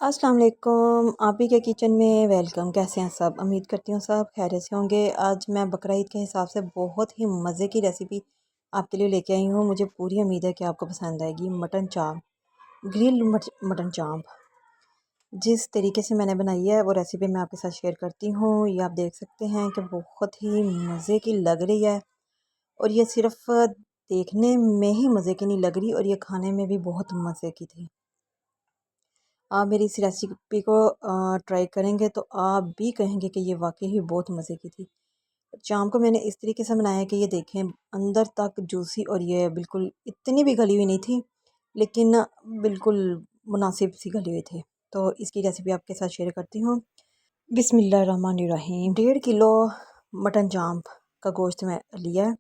अस्सलाम वालेकुम। आप ही के किचन में वेलकम। कैसे हैं सब? उम्मीद करती हूँ सब खैरियत से होंगे। आज मैं बकरा ईद के हिसाब से बहुत ही मज़े की रेसिपी आपके लिए लेके आई हूँ। मुझे पूरी उम्मीद है कि आपको पसंद आएगी। मटन चाप, ग्रिल मटन चाप जिस तरीके से मैंने बनाई है वो रेसिपी मैं आपके साथ शेयर करती हूँ। ये आप देख सकते हैं कि बहुत ही मज़े की लग रही है और ये सिर्फ देखने में ही मज़े की नहीं लग रही और ये खाने में भी बहुत मज़े की थी। आप मेरी इस रेसिपी को ट्राई करेंगे तो आप भी कहेंगे कि ये वाकई ही बहुत मज़े की थी। चाम को मैंने इस तरीके से बनाया कि ये देखें अंदर तक जूसी और ये बिल्कुल इतनी भी गली हुई नहीं थी, लेकिन बिल्कुल मुनासिब सी गली हुई थी। तो इसकी रेसिपी आपके साथ शेयर करती हूँ। बिस्मिल्लाहिर्रहमानिर्रहीम। 1.5 किलो मटन चाप का गोश्त मैं लिया है।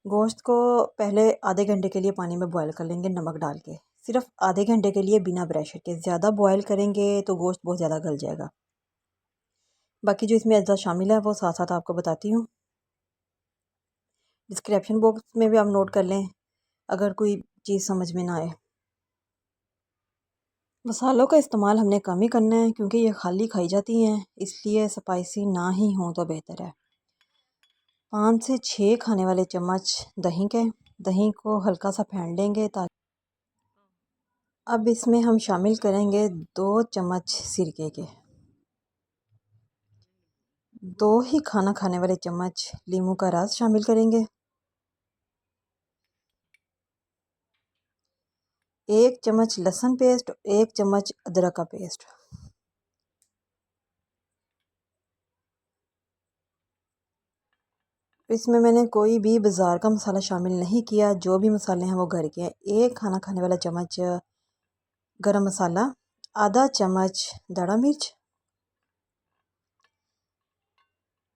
गोश्त को पहले आधे घंटे के लिए पानी में बॉयल कर लेंगे नमक डाल के। सिर्फ आधे घंटे के लिए बिना प्रेशर के। ज़्यादा बॉयल करेंगे तो गोश्त बहुत ज़्यादा गल जाएगा। बाकी जो इसमें अज्जा शामिल है वो साथ साथ आपको बताती हूँ। डिस्क्रिप्शन बॉक्स में भी आप नोट कर लें अगर कोई चीज़ समझ में ना आए। मसालों का इस्तेमाल हमने कम ही करना है क्योंकि ये खाली खाई जाती हैं, इसलिए स्पाइसी ना ही हो तो बेहतर है। 5 से 6 खाने वाले चम्मच दही को हल्का सा फेंट लेंगे ताकि अब इसमें हम शामिल करेंगे 2 चम्मच सिरके के, 2 ही खाना खाने वाले चम्मच लीमू का रस शामिल करेंगे, 1 चम्मच लहसुन पेस्ट, 1 चम्मच अदरक का पेस्ट। इसमें मैंने कोई भी बाज़ार का मसाला शामिल नहीं किया, जो भी मसाले हैं वो घर के हैं। 1 खाना खाने वाला चम्मच गरम मसाला, आधा चम्मच दाढ़ा मिर्च,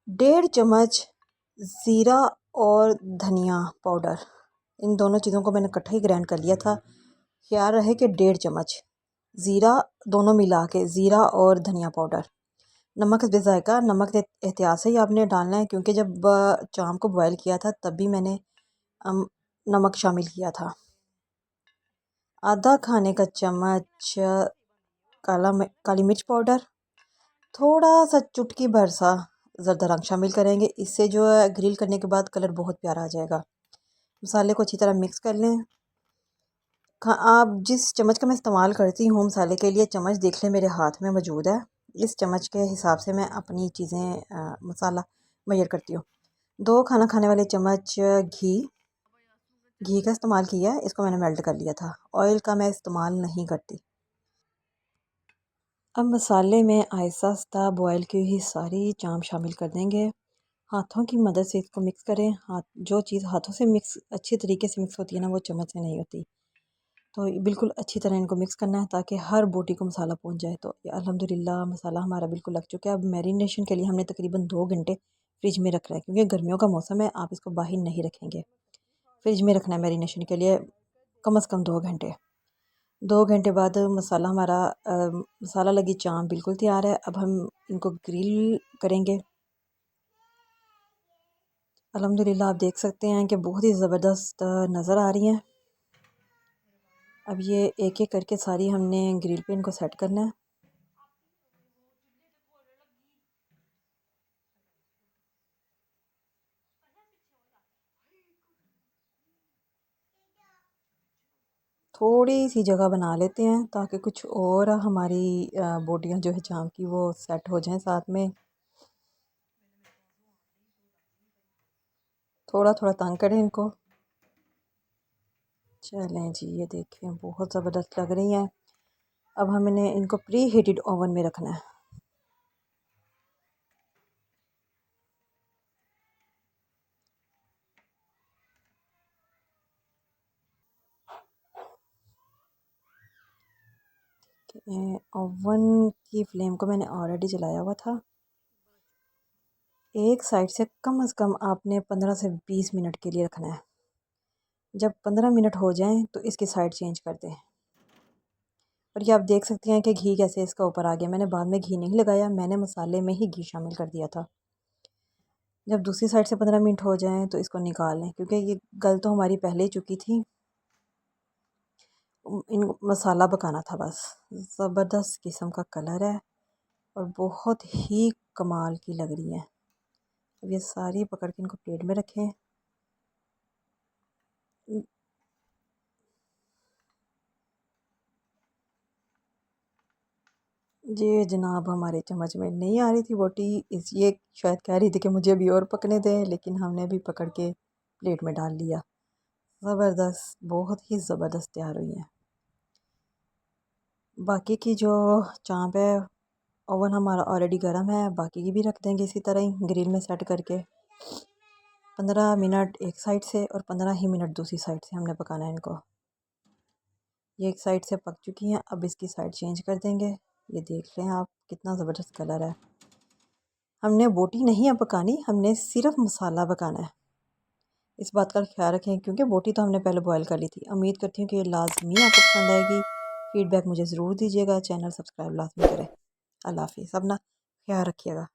1.5 चम्मच ज़ीरा और धनिया पाउडर। इन दोनों चीज़ों को मैंने इकट्ठा ही ग्राइंड कर लिया था। ख्याल रहे कि 1.5 चम्मच ज़ीरा, दोनों मिला के ज़ीरा और धनिया पाउडर। नमक बेज़ायका, नमक एहतियात से ही आपने डालना है क्योंकि जब चाम को बॉयल किया था तब भी मैंने नमक शामिल किया था। आधा खाने का चम्मच काली मिर्च पाउडर, थोड़ा सा चुटकी भर सा ज़रदा रंग शामिल करेंगे। इससे जो है ग्रिल करने के बाद कलर बहुत प्यारा आ जाएगा। मसाले को अच्छी तरह मिक्स कर लें। आप जिस चम्मच का मैं इस्तेमाल करती हूँ मसाले के लिए, चम्मच देख लें मेरे हाथ में मौजूद है। इस चम्मच के हिसाब से मैं अपनी चीज़ें मसाला मेजर करती हूँ। 2 खाना खाने वाले चम्मच घी का इस्तेमाल किया है। इसको मैंने मेल्ट कर लिया था। ऑयल का मैं इस्तेमाल नहीं करती। अब मसाले में आहिस्ता आहिस्ता बॉयल की हुई सारी चाप शामिल कर देंगे। हाथों की मदद से इसको मिक्स करें। जो चीज़ हाथों से मिक्स अच्छी तरीके से मिक्स होती है ना, वो चम्मच से नहीं होती। तो बिल्कुल अच्छी तरह इनको मिक्स करना है ताकि हर बोटी को मसाला पहुंच जाए। तो ये अल्हम्दुलिल्लाह मसाला हमारा बिल्कुल लग चुका है। अब मैरिनेशन के लिए हमने तकरीबन 2 घंटे फ्रिज में रखना है क्योंकि गर्मियों का मौसम है। आप इसको बाहर नहीं रखेंगे, फ्रिज में रखना है मैरिनेशन के लिए कम से कम 2 घंटे। 2 घंटे बाद मसाला लगी चाप बिल्कुल तैयार है। अब हम इनको ग्रिल करेंगे। अल्हम्दुलिल्लाह आप देख सकते हैं कि बहुत ही ज़बरदस्त नज़र आ रही हैं। अब ये एक एक करके सारी हमने ग्रिल पे इनको सेट करना है। थोड़ी सी जगह बना लेते हैं ताकि कुछ और हमारी बोटियाँ जो है चाप की वो सेट हो जाएं साथ में। थोड़ा थोड़ा तंग करें इनको। चलें जी, ये देखें बहुत ज़बरदस्त लग रही हैं। अब हमने इनको प्री हीटेड ओवन में रखना है। ओवन की फ्लेम को मैंने ऑलरेडी जलाया हुआ था। एक साइड से कम आपने 15 से 20 मिनट के लिए रखना है। जब 15 मिनट हो जाएं तो इसकी साइड चेंज कर दें। और ये आप देख सकते हैं कि घी कैसे इसका ऊपर आ गया। मैंने बाद में घी नहीं लगाया, मैंने मसाले में ही घी शामिल कर दिया था। जब दूसरी साइड से 15 मिनट हो जाएं तो इसको निकाल लें क्योंकि ये गल तो हमारी पहले ही चुकी थी। इन मसाला पकाना था बस। ज़बरदस्त किस्म का कलर है और बहुत ही कमाल की लग रही है। अब ये सारी पकड़ के इनको प्लेट में रखें। जी जनाब, हमारे चम्मच में नहीं आ रही थी बोटी, इस ये शायद कह रही थी कि मुझे अभी और पकने दें, लेकिन हमने भी पकड़ के प्लेट में डाल लिया। ज़बरदस्त, बहुत ही ज़बरदस्त तैयार हुई है। बाकी की जो चाँप है, ओवन हमारा ऑलरेडी गर्म है, बाकी की भी रख देंगे इसी तरह ही ग्रिल में सेट करके। 15 मिनट एक साइड से और 15 ही मिनट दूसरी साइड से हमने पकाना है इनको। ये एक साइड से पक चुकी हैं, अब इसकी साइड चेंज कर देंगे। ये देख लें आप, कितना ज़बरदस्त कलर है। हमने बोटी नहीं अब पकानी, हमने सिर्फ मसाला पकाना है। इस बात का ख्याल रखें, क्योंकि बोटी तो हमने पहले बॉयल कर ली थी। उम्मीद करती हूँ कि ये लाजमी आपको पसंद आएगी। फीडबैक मुझे ज़रूर दीजिएगा, चैनल सब्सक्राइब लाजमी करें। अल्लाह हाफिज़। अपना ख्याल रखिएगा।